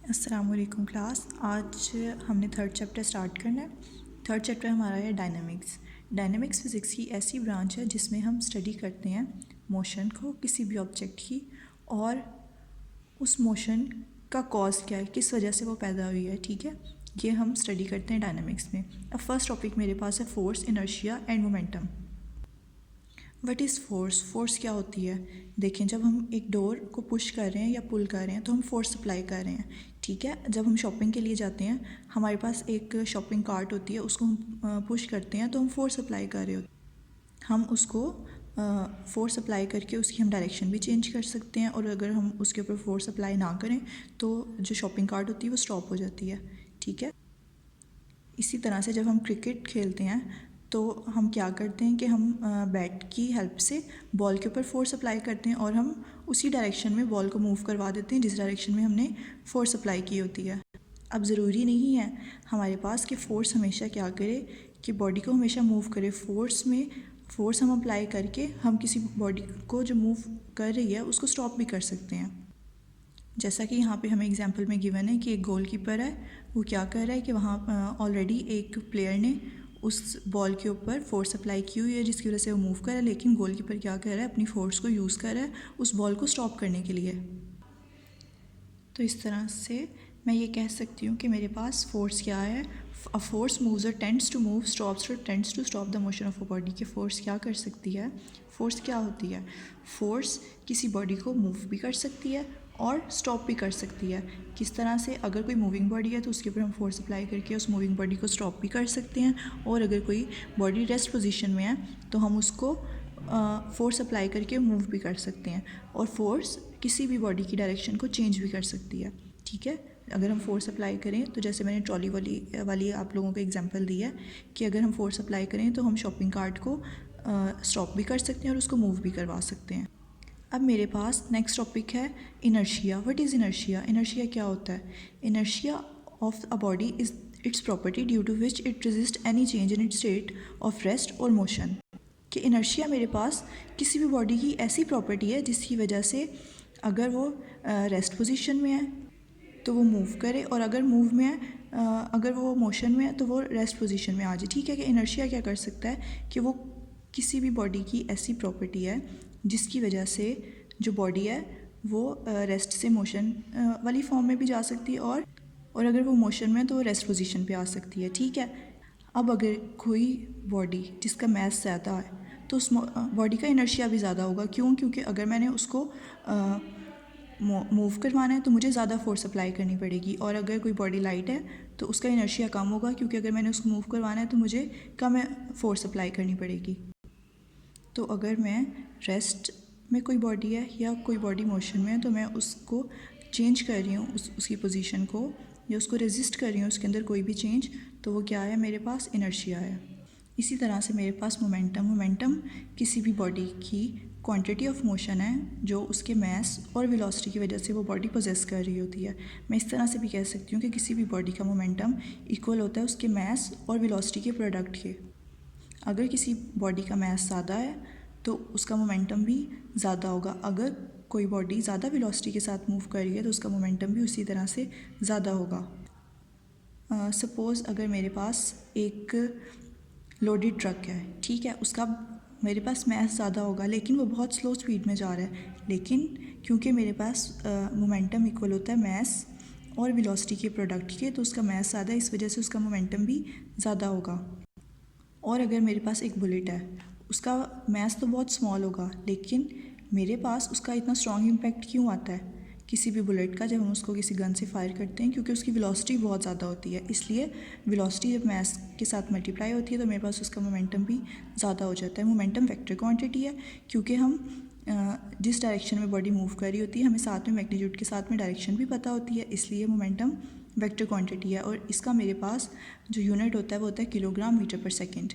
अस्सलाम वालेकुम क्लास। आज हमने थर्ड चैप्टर स्टार्ट करना है। थर्ड चैप्टर हमारा है डायनामिक्स। डायनामिक्स फ़िज़िक्स की ऐसी ब्रांच है जिसमें हम स्टडी करते हैं मोशन को, किसी भी ऑब्जेक्ट की, और उस मोशन का कॉज क्या है, किस वजह से वो पैदा हुई है। ठीक है, ये हम स्टडी करते हैं डायनामिक्स में। अब फर्स्ट टॉपिक मेरे पास है force, inertia and momentum. What is force? Force क्या होती है? देखें, जब हम एक डोर को पुश कर रहे हैं या पुल कर रहे हैं तो हम फोर्स अप्लाई कर रहे हैं। ठीक है, जब हम शॉपिंग के लिए जाते हैं, हमारे पास एक शॉपिंग कार्ट होती है, उसको हम पुश करते हैं तो हम फोर्स अप्लाई कर रहे होते हैं। हम उसको फोर्स अप्लाई करके उसकी हम डायरेक्शन भी चेंज कर सकते हैं, और अगर हम उसके ऊपर फोर्स अप्लाई ना करें तो जो शॉपिंग कार्ट होती है वो स्टॉप हो जाती है। ठीक है, इसी तरह से जब हम क्रिकेट खेलते हैं तो हम क्या करते हैं कि हम बैट की हेल्प से बॉल के ऊपर फोर्स अप्लाई करते हैं और हम उसी डायरेक्शन में बॉल को मूव करवा देते हैं जिस डायरेक्शन में हमने फोर्स अप्लाई की होती है। अब ज़रूरी नहीं है हमारे पास कि फ़ोर्स हमेशा क्या करे कि बॉडी को हमेशा मूव करे। फोर्स हम अप्लाई करके हम किसी बॉडी को जो मूव कर रही है उसको स्टॉप भी कर सकते हैं। जैसा कि यहाँ पे हमें एग्जांपल में गिवन है कि एक गोलकीपर है, वो क्या कर रहा है कि वहाँ ऑलरेडी एक प्लेयर ने उस बॉल के ऊपर फोर्स अप्लाई की हुई है जिसकी वजह से वो मूव कर रहा है, लेकिन गोलकीपर क्या कर रहा है, अपनी फोर्स को यूज़ कर रहा है उस बॉल को स्टॉप करने के लिए। तो इस तरह से मैं ये कह सकती हूँ कि मेरे पास फोर्स क्या है। अ फोर्स मूव्स और टेंड्स टू मूव, स्टॉप्स और tends to stop the motion of a body. कि फोर्स क्या कर सकती है, फोर्स क्या होती है। फोर्स किसी बॉडी को मूव भी कर सकती है और स्टॉप भी कर सकती है। किस तरह से? अगर कोई मूविंग बॉडी है तो उसके ऊपर हम फोर्स अप्लाई करके उस मूविंग बॉडी को स्टॉप भी कर सकते हैं, और अगर कोई बॉडी रेस्ट पोजीशन में है तो हम उसको फोर्स अप्लाई करके मूव भी कर सकते हैं। और फोर्स किसी भी बॉडी की डायरेक्शन को चेंज भी कर सकती है। ठीक है, अगर हम फोर्स अप्लाई करें तो जैसे मैंने ट्रॉली वाली आप लोगों को एग्जांपल दी है कि अगर हम फोर्स अप्लाई करें तो हम शॉपिंग कार्ट को स्टॉप भी कर सकते हैं और उसको मूव भी करवा सकते हैं। अब मेरे पास नेक्स्ट टॉपिक है inertia. What is inertia? Inertia क्या होता है? Inertia of a body is its property due to which it resist any change in its state of rest और मोशन। कि इनर्शिया मेरे पास किसी भी बॉडी की ऐसी प्रॉपर्टी है जिसकी वजह से अगर वो रेस्ट पोजीशन में है तो वो मूव करे, और अगर मूव में है, अगर वो मोशन में है तो वो रेस्ट पोजीशन में आ जाए। ठीक है, कि इनर्शिया क्या कर सकता है कि वो किसी भी बॉडी की ऐसी प्रॉपर्टी है जिसकी वजह से जो बॉडी है वो रेस्ट से मोशन वाली फॉर्म में भी जा सकती है, और अगर वो मोशन में है तो वो रेस्ट पोजीशन पे आ सकती है। ठीक है, अब अगर कोई बॉडी जिसका मास ज़्यादा है तो उस बॉडी का इनर्शिया भी ज़्यादा होगा। क्यों? क्योंकि अगर मैंने उसको मूव करवाना है तो मुझे ज़्यादा फोर्स अप्लाई करनी पड़ेगी, और अगर कोई बॉडी लाइट है तो उसका इनर्शिया कम होगा क्योंकि अगर मैंने उसको मूव करवाना है तो मुझे कम फोर्स अप्लाई करनी पड़ेगी। तो अगर मैं रेस्ट में कोई बॉडी है या कोई बॉडी मोशन में है तो मैं उसको चेंज कर रही हूँ, उसकी पोजीशन को, या उसको रेजिस्ट कर रही हूँ उसके अंदर कोई भी चेंज, तो वो क्या है, मेरे पास इनर्शिया है। इसी तरह से मेरे पास मोमेंटम किसी भी बॉडी की क्वांटिटी ऑफ मोशन है जो उसके मास और वेलोसिटी की वजह से वो बॉडी पोजेस कर रही होती है। मैं इस तरह से भी कह सकती हूँ कि किसी भी बॉडी का मोमेंटम इक्वल होता है उसके मास और वेलोसिटी के प्रोडक्ट के। अगर किसी बॉडी का मास ज़्यादा है तो उसका मोमेंटम भी ज़्यादा होगा। अगर कोई बॉडी ज़्यादा वेलोसिटी के साथ मूव कर रही है तो उसका मोमेंटम भी उसी तरह से ज़्यादा होगा। सपोज़ अगर मेरे पास एक लोडेड ट्रक है, ठीक है, उसका मेरे पास मास ज़्यादा होगा लेकिन वो बहुत स्लो स्पीड में जा रहा है, लेकिन क्योंकि मेरे पास मोमेंटम इक्वल होता है मास और वेलोसिटी के प्रोडक्ट के, तो उसका मास ज़्यादा है, इस वजह से उसका मोमेंटम भी ज़्यादा होगा। और अगर मेरे पास एक बुलेट है, उसका मास तो बहुत स्मॉल होगा लेकिन मेरे पास उसका इतना स्ट्रॉन्ग इम्पैक्ट क्यों आता है किसी भी बुलेट का, जब हम उसको किसी गन से फायर करते हैं, क्योंकि उसकी वेलोसिटी बहुत ज़्यादा होती है। इसलिए वेलोसिटी जब मास के साथ मल्टीप्लाई होती है तो मेरे पास उसका मोमेंटम भी ज़्यादा हो जाता है। मोमेंटम वेक्टर क्वांटिटी है क्योंकि हम जिस डायरेक्शन में बॉडी मूव कर रही होती है हमें साथ में मैग्नीट्यूड के साथ में डायरेक्शन भी पता होती है, इसलिए मोमेंटम वेक्टर क्वांटिटी है। और इसका मेरे पास जो यूनिट होता है वो होता है किलोग्राम मीटर पर सेकेंड।